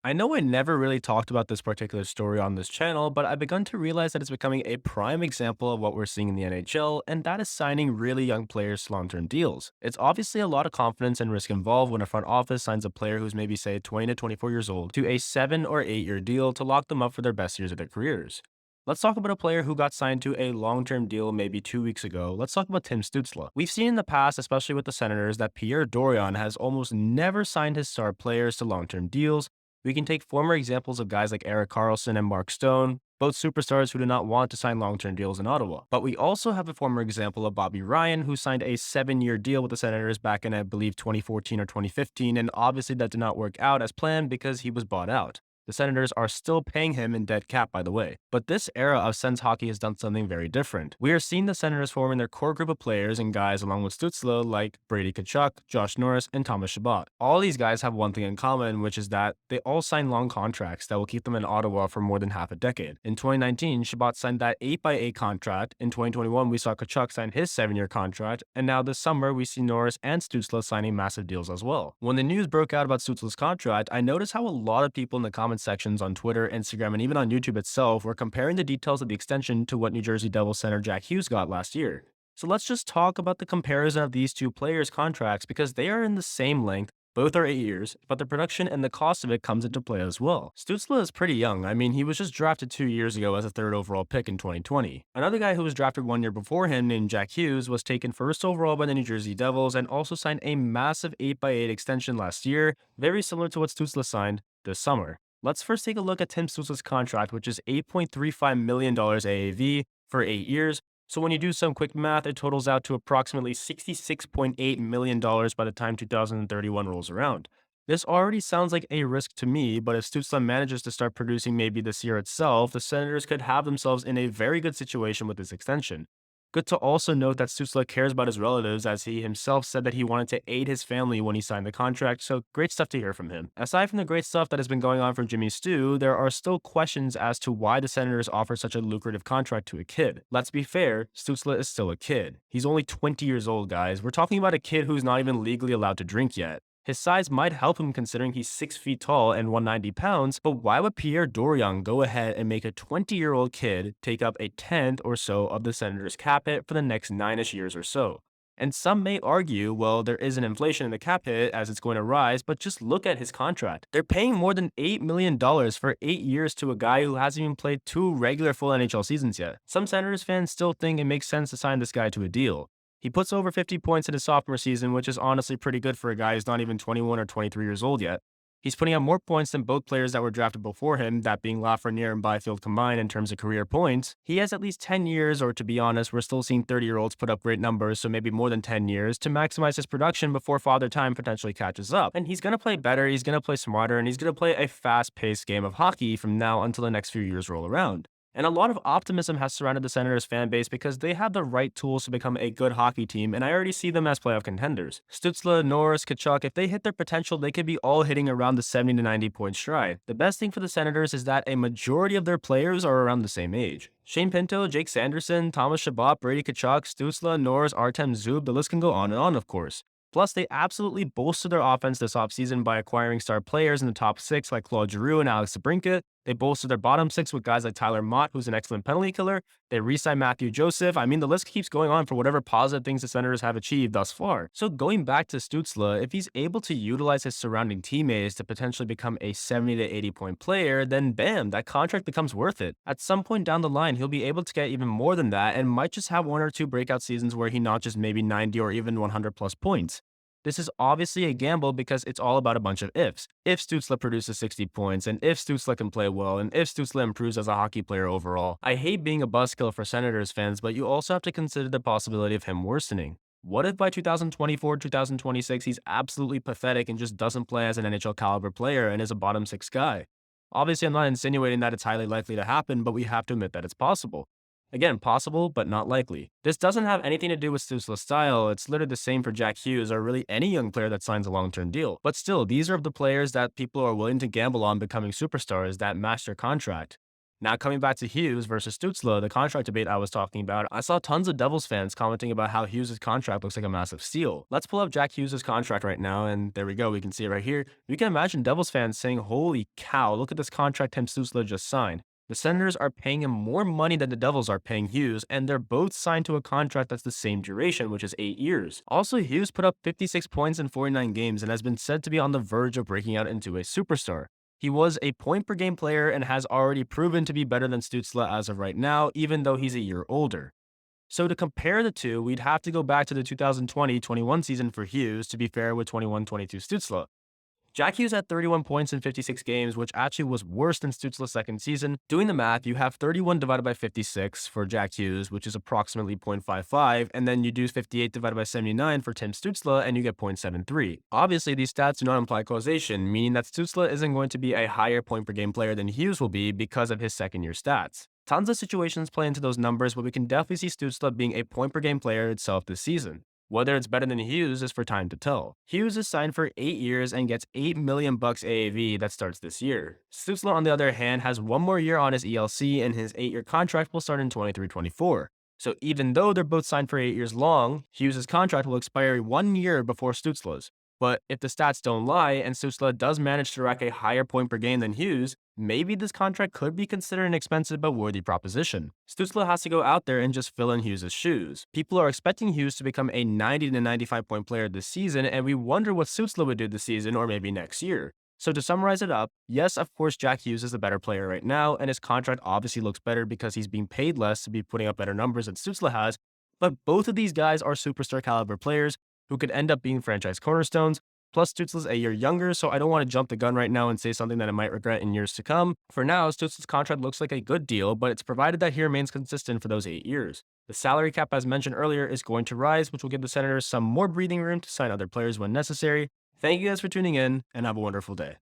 I know I never really talked about this particular story on this channel, but I've begun to realize that it's becoming a prime example of what we're seeing in the NHL, and that is signing really young players to long-term deals. It's obviously a lot of confidence and risk involved when a front office signs a player who's maybe say 20 to 24 years old to a 7 or 8-year deal to lock them up for their best years of their careers. Let's talk about a player who got signed to a long-term deal maybe 2 weeks ago. Let's talk about Tim Stutzle. We've seen in the past, especially with the Senators, that Pierre Dorion has almost never signed his star players to long-term deals. We can take former examples of guys like Erik Karlsson and Mark Stone, both superstars who did not want to sign long-term deals in Ottawa. But we also have a former example of Bobby Ryan, who signed a 7-year deal with the Senators back in, I believe, 2014 or 2015, and obviously that did not work out as planned because he was bought out. The Senators are still paying him in dead cap, by the way. But this era of Sens hockey has done something very different. We are seeing the Senators forming their core group of players and guys along with Stutzle like Brady Tkachuk, Josh Norris, and Thomas Chabot. All these guys have one thing in common, which is that they all signed long contracts that will keep them in Ottawa for more than half a decade. In 2019, Chabot signed that 8x8 contract. In 2021, we saw Tkachuk sign his 7-year contract. And now this summer, we see Norris and Stutzle signing massive deals as well. When the news broke out about Stutzle's contract, I noticed how a lot of people in the comments sections on Twitter, Instagram, and even on YouTube itself were comparing the details of the extension to what New Jersey Devils center Jack Hughes got last year. So let's just talk about the comparison of these two players' contracts because they are in the same length. Both are 8 years, but the production and the cost of it comes into play as well. Stutzle is pretty young. I mean, he was just drafted 2 years ago as a third overall pick in 2020. Another guy who was drafted 1 year before him, named Jack Hughes, was taken first overall by the New Jersey Devils and also signed a massive 8x8 extension last year, very similar to what Stutzle signed this summer. Let's first take a look at Tim Stutzle's contract, which is $8.35 million AAV for 8 years. So when you do some quick math, it totals out to approximately $66.8 million by the time 2031 rolls around. This already sounds like a risk to me, but if Stutzle manages to start producing maybe this year itself, the Senators could have themselves in a very good situation with this extension. Good to also note that Stutzle cares about his relatives, as he himself said that he wanted to aid his family when he signed the contract, so great stuff to hear from him. Aside from the great stuff that has been going on from Jimmy Stu, there are still questions as to why the Senators offer such a lucrative contract to a kid. Let's be fair, Stutzle is still a kid. He's only 20 years old, guys. We're talking about a kid who's not even legally allowed to drink yet. His size might help him considering he's 6 feet tall and 190 pounds, but why would Pierre Dorion go ahead and make a 20-year-old kid take up a tenth or so of the Senators' cap hit for the next 9-ish years or so? And some may argue, well, there is an inflation in the cap hit as it's going to rise, but just look at his contract. They're paying more than $8 million for 8 years to a guy who hasn't even played 2 regular full NHL seasons yet. Some Senators fans still think it makes sense to sign this guy to a deal. He puts over 50 points in his sophomore season, which is honestly pretty good for a guy who's not even 21 or 23 years old yet. He's putting up more points than both players that were drafted before him, that being Lafreniere and Byfield combined in terms of career points. He has at least 10 years, or to be honest, we're still seeing 30-year-olds put up great numbers, so maybe more than 10 years, to maximize his production before Father Time potentially catches up. And he's going to play better, he's going to play smarter, and he's going to play a fast-paced game of hockey from now until the next few years roll around. And a lot of optimism has surrounded the Senators fan base because they have the right tools to become a good hockey team, and I already see them as playoff contenders. Stutzle, Norris, Tkachuk, if they hit their potential, they could be all hitting around the 70 to 90 point stride. The best thing for the Senators is that a majority of their players are around the same age. Shane Pinto, Jake Sanderson, Thomas Chabot, Brady Tkachuk, Stutzle, Norris, Artem Zub, the list can go on and on, of course. Plus, they absolutely bolstered their offense this offseason by acquiring star players in the top 6 like Claude Giroux and Alex DeBrincat. They bolstered their bottom 6 with guys like Tyler Mott, who's an excellent penalty killer. They re-signed Matthew Joseph. I mean, the list keeps going on for whatever positive things the Senators have achieved thus far. So going back to Stutzle, if he's able to utilize his surrounding teammates to potentially become a 70 to 80 point player, then bam, that contract becomes worth it. At some point down the line, he'll be able to get even more than that and might just have 1 or 2 breakout seasons where he notches maybe 90 or even 100 plus points. This is obviously a gamble because it's all about a bunch of ifs. If Stutzle produces 60 points, and if Stutzle can play well, and if Stutzle improves as a hockey player overall. I hate being a buzzkill for Senators fans, but you also have to consider the possibility of him worsening. What if by 2024, 2026, he's absolutely pathetic and just doesn't play as an NHL caliber player and is a bottom 6 guy? Obviously, I'm not insinuating that it's highly likely to happen, but we have to admit that it's possible. Again, possible, but not likely. This doesn't have anything to do with Stutzle's style. It's literally the same for Jack Hughes or really any young player that signs a long-term deal. But still, these are the players that people are willing to gamble on becoming superstars that match their contract. Now, coming back to Hughes versus Stutzle, the contract debate I was talking about, I saw tons of Devils fans commenting about how Hughes' contract looks like a massive steal. Let's pull up Jack Hughes' contract right now, and there we go, we can see it right here. You can imagine Devils fans saying, holy cow, look at this contract Tim Stutzle just signed. The Senators are paying him more money than the Devils are paying Hughes, and they're both signed to a contract that's the same duration, which is 8 years. Also, Hughes put up 56 points in 49 games and has been said to be on the verge of breaking out into a superstar. He was a point per game player and has already proven to be better than Stutzle as of right now, even though he's a year older. So to compare the two, we'd have to go back to the 2020-21 season for Hughes to be fair with 21-22 Stutzle. Jack Hughes had 31 points in 56 games, which actually was worse than Stutzle's second season. Doing the math, you have 31 divided by 56 for Jack Hughes, which is approximately 0.55, and then you do 58 divided by 79 for Tim Stutzle, and you get 0.73. Obviously, these stats do not imply causation, meaning that Stutzle isn't going to be a higher point per game player than Hughes will be because of his second year stats. Tons of situations play into those numbers, but we can definitely see Stutzle being a point per game player itself this season. Whether it's better than Hughes is for time to tell. Hughes is signed for 8 years and gets $8 million AAV that starts this year. Stutzle, on the other hand, has one more year on his ELC and his 8-year contract will start in 23-24. So even though they're both signed for 8 years long, Hughes' contract will expire 1 year before Stutzle's. But if the stats don't lie and Stutzle does manage to rack a higher point per game than Hughes, maybe this contract could be considered an expensive but worthy proposition. Stutzle has to go out there and just fill in Hughes' shoes. People are expecting Hughes to become a 90 to 95 point player this season, and we wonder what Stutzle would do this season or maybe next year. So to summarize it up, yes, of course, Jack Hughes is the better player right now, and his contract obviously looks better because he's being paid less to be putting up better numbers than Stutzle has, but both of these guys are superstar caliber players who could end up being franchise cornerstones. Plus, Stutzle's a year younger, so I don't want to jump the gun right now and say something that I might regret in years to come. For now, Stutzle's contract looks like a good deal, but it's provided that he remains consistent for those 8 years. The salary cap, as mentioned earlier, is going to rise, which will give the Senators some more breathing room to sign other players when necessary. Thank you guys for tuning in, and have a wonderful day.